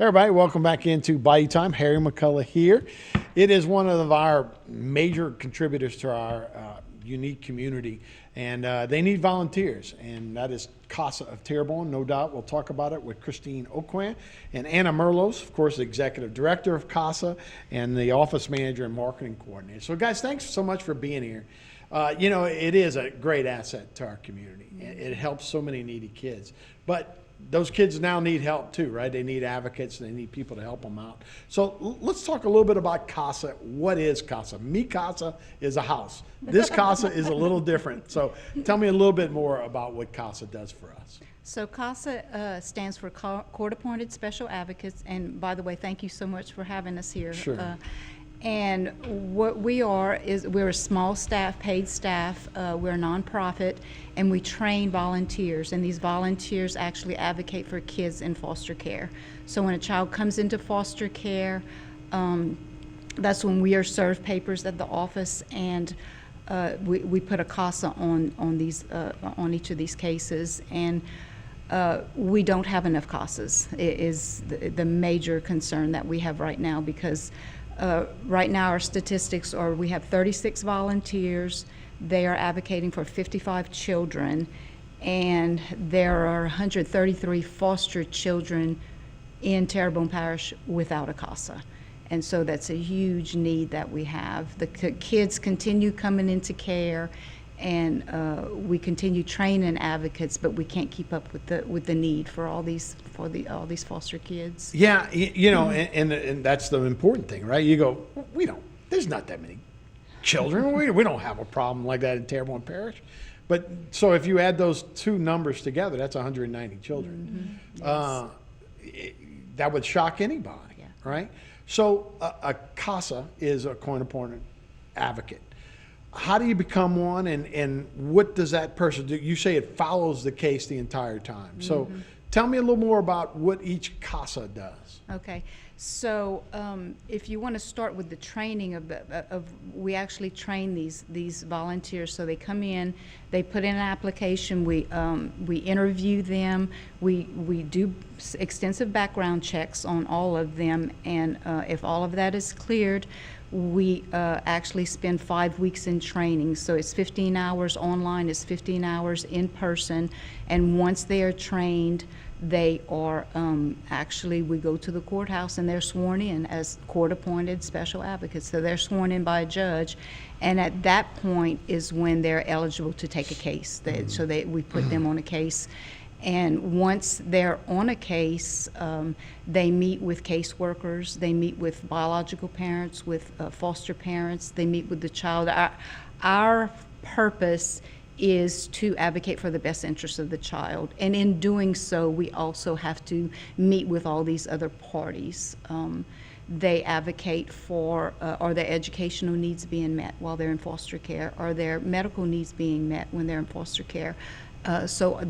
Everybody, welcome back into Bayou Time. Harry McCullough here. It is one of our major contributors to our unique community, and they need volunteers, and that is CASA of Terrebonne, no doubt. We'll talk about it with Christine Oquan and Anna Merlos, of course, the executive director of CASA and the office manager and marketing coordinator. So, guys, thanks so much for being here. You know, it is a great asset to our community. It helps so many needy kids, but those kids now need help too, right? They need advocates. They need people to help them out. So let's talk a little bit about CASA. What is CASA? Mi Casa is a house. This CASA is a little different. So tell me a little bit more about what CASA does for us. So CASA stands for Court-Appointed Special Advocates. And by the way, thank you so much for having us here. Sure. And what we are is we're a small staff, paid staff. We're a nonprofit, and we train volunteers. And these volunteers actually advocate for kids in foster care. So when a child comes into foster care, that's when we are served papers at the office, and we put a CASA on each of these cases. And we don't have enough CASAs. It is the major concern that we have right now, because right now our statistics are we have 36 volunteers. They are advocating for 55 children, and there are 133 foster children in Terrebonne Parish without a CASA. And so that's a huge need that we have. The kids continue coming into care, and we continue training advocates, but we can't keep up with the need for all these foster kids. Yeah, you know, and that's the important thing, right? You go, there's not that many children. We don't have a problem like that in Terrebonne Parish. But so if you add those two numbers together, that's 190 children. Mm-hmm. Yes. That would shock anybody, yeah. Right? So a CASA is a court-appointed advocate. How do you become one, and what does that person do? You say it follows the case the entire time. Mm-hmm. So tell me a little more about what each CASA does. Okay. So if you want to start with the training we actually train these volunteers. So they come in, they put in an application, we interview them, we do extensive background checks on all of them, and if all of that is cleared, we actually spend 5 weeks in training. So it's 15 hours online, it's 15 hours in person, and once they are trained, they are actually, we go to the courthouse and they're sworn in as court-appointed special advocates. So they're sworn in by a judge, and at that point is when they're eligible to take a case. We put them on a case, and once they're on a case, they meet with caseworkers, they meet with biological parents, with foster parents, they meet with the child. Our purpose is to advocate for the best interests of the child. And in doing so, we also have to meet with all these other parties. They advocate for, are their educational needs being met while they're in foster care? Are their medical needs being met when they're in foster care? So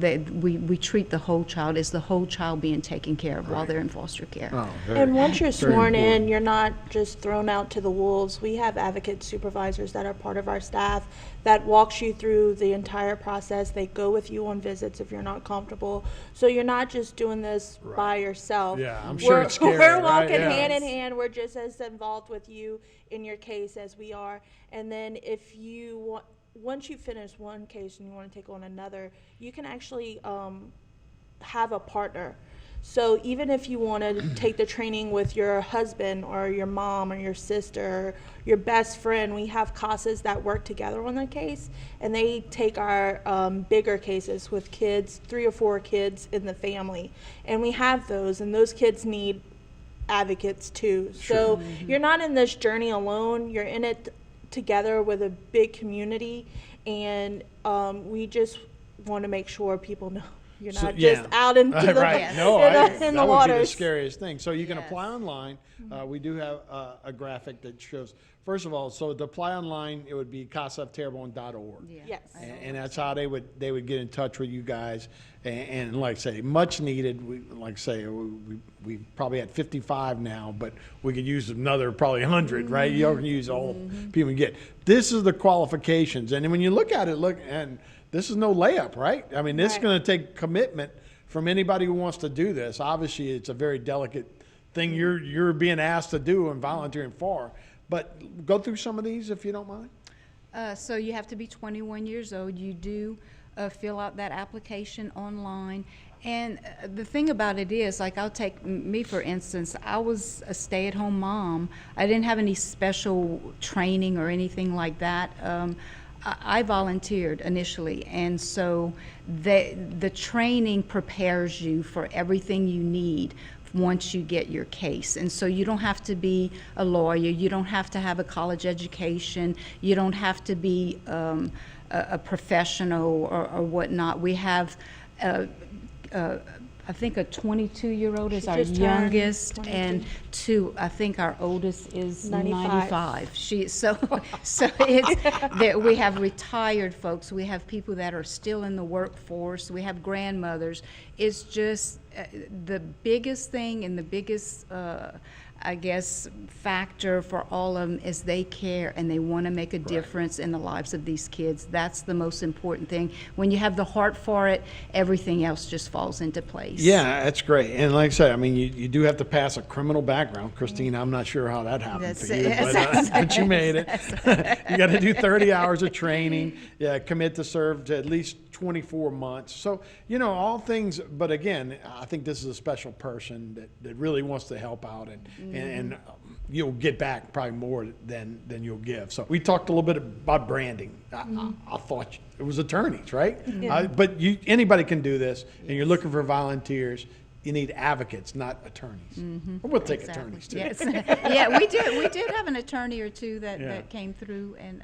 we treat the whole child. Is the whole child being taken care of while they're in foster care? Oh, and once you're sworn in, you're not just thrown out to the wolves. We have advocate supervisors that are part of our staff that walks you through the entire process. They go with you on visits if you're not comfortable. So you're not just doing this by yourself. Yeah, I'm sure it's scary. We're walking right? hand in hand. We're just as involved with you in your case as we are. And then if you want, once you finish one case and you want to take on another, you can actually have a partner. So even if you want to take the training with your husband or your mom or your sister or your best friend, we have CASAs that work together on the case, and they take our bigger cases with kids, 3 or 4 kids in the family. And we have those, and those kids need advocates too. Sure. So you're not in this journey alone. You're in it together with a big community, and we just want to make sure people know you're not just out into the, right. No, in the that waters. would be the scariest thing. So you can apply online. We do have a graphic that shows, first of all, so to apply online, it would be casaofterrebonne.org. Yeah. Yes. And that's how they would get in touch with you guys. And like I say, much needed. We probably had 55 now, but we could use another probably 100, right? You can use all people can get. This is the qualifications. And when you look at it, and this is no layup, right? I mean, this is going to take commitment from anybody who wants to do this. Obviously, it's a very delicate thing you're being asked to do and volunteering for. But go through some of these if you don't mind. So you have to be 21 years old. You do fill out that application online. And the thing about it is, like, I'll take me for instance. I was a stay-at-home mom. I didn't have any special training or anything like that. I volunteered initially, and so the training prepares you for everything you need once you get your case. And so you don't have to be a lawyer, you don't have to have a college education, you don't have to be a professional or whatnot. We have I think a 22-year-old is our just turned youngest, 22. and I think our oldest is 95. 95. So it's that we have retired folks, we have people that are still in the workforce, we have grandmothers. It's just the biggest thing and the biggest I guess factor for all of them is they care and they want to make a difference in the lives of these kids. That's the most important thing. When you have the heart for it, everything else just falls into place. Yeah, that's great. And like I said, I mean, you do have to pass a criminal background. Christine, I'm not sure how that happened That's for you, it. but you made it. You got to do 30 hours of training, commit to serve to at least 24 months. So, all things, but again, I think this is a special person that really wants to help out and you'll get back probably more than you'll give. So we talked a little bit about branding. I thought it was attorneys, right? Yeah. But anybody can do this, and you're looking for volunteers. You need advocates, not attorneys. We'll take attorneys too. Yes. Yeah, we did have an attorney or two Yeah. that came through and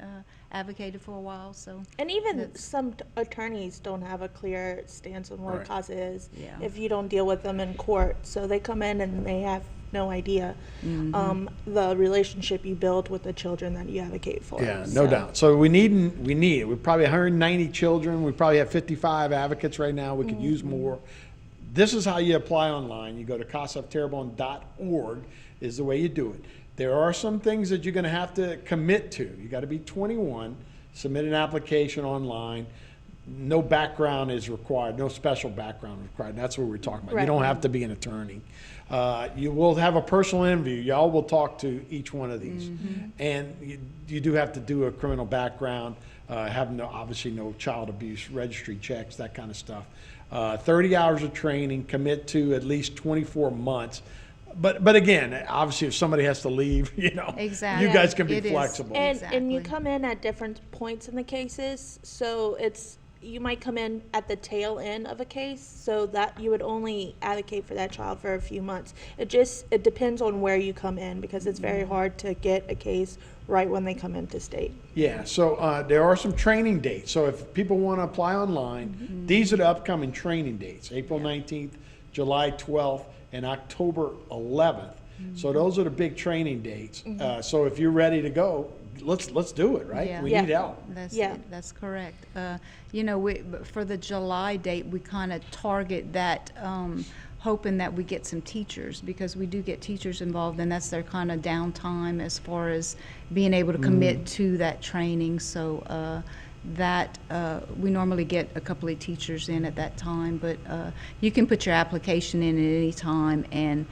advocated for a while. So And even some attorneys don't have a clear stance on what Right. CASA is Yeah. if you don't deal with them in court. So they come in and they have no idea the relationship you build with the children that you advocate for. Yeah, no doubt. So we need. We probably 190 children. We probably have 55 advocates right now. We could use more. This is how you apply online. You go to casaofterrebonne.org is the way you do it. There are some things that you're going to have to commit to. You got to be 21, submit an application online. No background is required, no special background required. That's what we're talking about. You Right. don't have to be an attorney. You will have a personal interview. Y'all will talk to each one of these. And you do have to do a criminal background, have obviously no child abuse registry checks, that kind of stuff. 30 hours of training, commit to at least 24 months. But again, obviously, if somebody has to leave, Exactly. you guys can be It is. flexible. And you Exactly. come in at different points in the cases, so you might come in at the tail end of a case, so that you would only advocate for that child for a few months. It depends on where you come in, because it's very hard to get a case right when they come into state. Yeah, so there are some training dates. So if people want to apply online, these are the upcoming training dates: April 19th, July 12th, and October 11th. So those are the big training dates. So if you're ready to go, let's do it, right? Yeah. We Yeah. need help. That's correct. For the July date, we kind of target that, hoping that we get some teachers, because we do get teachers involved, and that's their kind of downtime as far as being able to commit to that training. So we normally get a couple of teachers in at that time, but you can put your application in at any time, and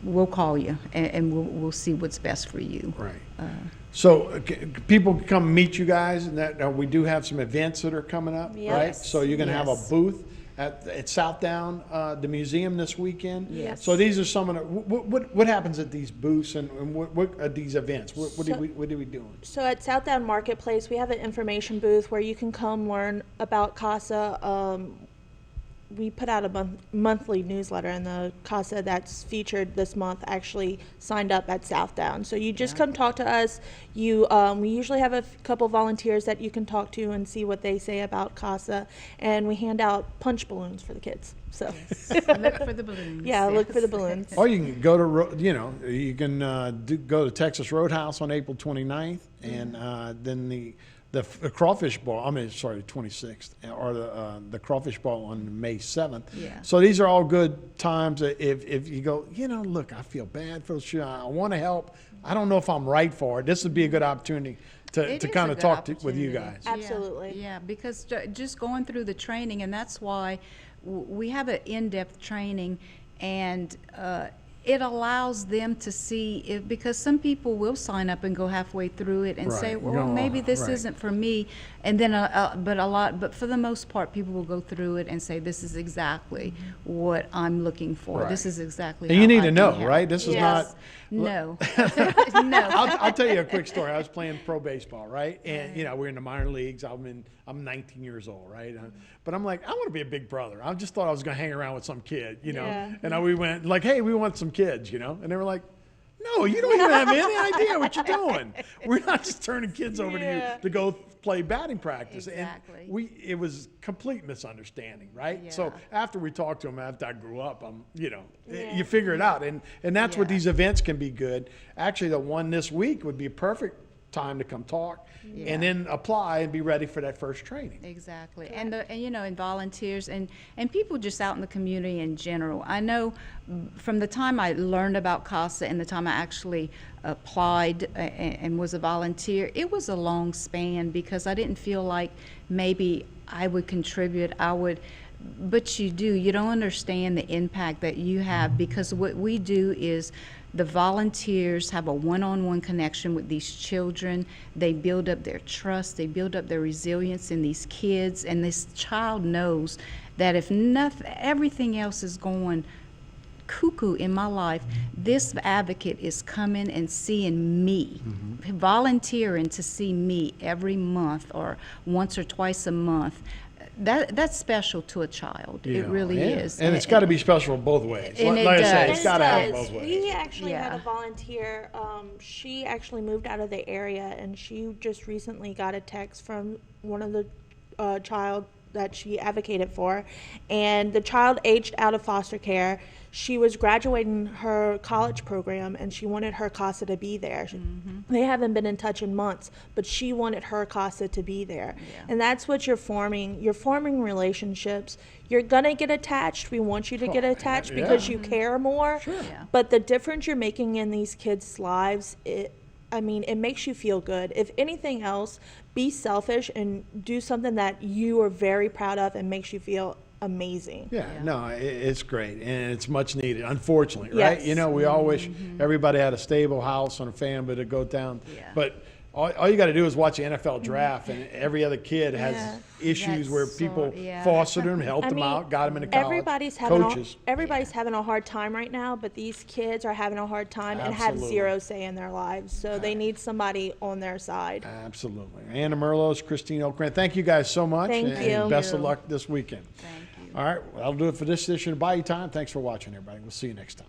we'll call you and we'll see what's best for you. Right. So people can come meet you guys, and that we do have some events that are coming up, right? Yes. So you're going to have a Yes. booth at Southdown, the museum this weekend. Yes. So these are some of the what happens at these booths and what are these events? What are we doing? So at Southdown Marketplace, we have an information booth where you can come learn about CASA. We put out a monthly newsletter, and the CASA that's featured this month actually signed up at Southdown. So you just come talk to us. We usually have a couple volunteers that you can talk to and see what they say about CASA, and we hand out punch balloons for the kids. So Look for the balloons. yeah, look for the yes. balloons. Or you can go to you can go to Texas Roadhouse on April 29th, and then the crawfish ball. I mean, sorry, 26th, or the crawfish ball on May 7th. Yeah. So these are all good times. If you go, look, I feel bad for the show. I want to help. I don't know if I'm right for it. This would be a good opportunity It to is kind a of good talk with you opportunity. guys. Yeah, Absolutely. Yeah, because just going through the training, and that's why we have an in-depth training, and it allows them to see if, because some people will sign up and go halfway through it and say, Right. well, No, maybe this right. isn't for me. And then, but for the most part, people will go through it and say, this is exactly what I'm looking for. Right. This is exactly And how you need I to can know, help. right? This is Yes. No. No. I'll tell you a quick story. I was playing pro baseball, right? And we're in the minor leagues. I'm 19 years old, right? But I'm like, I want to be a big brother. I just thought I was going to hang around with some kid, Yeah. And we went like, hey, we want some kids, and they were like, no, you don't even have any idea what you're doing. We're not just turning kids over to Yeah. you to go play batting practice. Exactly. And it was complete misunderstanding, right? Yeah. So after we talked to them, after I grew up, Yeah. you figure it out. And that's what Yeah. these events can be good. Actually, the one this week would be a perfect time to come talk Yeah. and then apply and be ready for that first training. Exactly. And and volunteers and people just out in the community in general. I know from the time I learned about CASA and the time I actually applied and was a volunteer, it was a long span because I didn't feel like maybe I would contribute. But you do. You don't understand the impact that you have, because what we do is the volunteers have a one-on-one connection with these children. They build up their trust. They build up their resilience in these kids. And this child knows that if everything else is going cuckoo in my life, this advocate is coming and seeing me, volunteering to see me every month or once or twice a month. That's special to a child. It really is. And it's got to be special both ways. And it like I say, does. it's got to It happen does. both ways. We actually had Yeah. a volunteer. She actually moved out of the area, and she just recently got a text from one of the child that she advocated for, and the child aged out of foster care. She was graduating her college program, and she wanted her CASA to be there. They haven't been in touch in months, but she wanted her CASA to be there. Yeah. And that's what you're forming. You're forming relationships. You're gonna get attached. We want you to get attached because you care more. Yeah. But the difference you're making in these kids' lives, it makes you feel good. If anything else, be selfish and do something that you are very proud of and makes you feel amazing. Yeah, Yeah. no, it's great, and it's much needed, unfortunately, right? Yes. We all wish everybody had a stable house and a family to go down, Yeah. but all you got to do is watch the NFL draft, and every other kid has Yeah. issues That's where so- people yeah. fostered them, helped I them mean, out, got them into college. Everybody's having a hard time right now, but these kids are having a hard time and have Absolutely. zero say in their lives. So they need somebody on their side. Absolutely. Anna Merlos, Christine Oakran, thank you guys so much. Thank and you. best of luck this weekend. Thank you. All right, well, that'll do it for this edition of Bayou Time. Thanks for watching, everybody. We'll see you next time.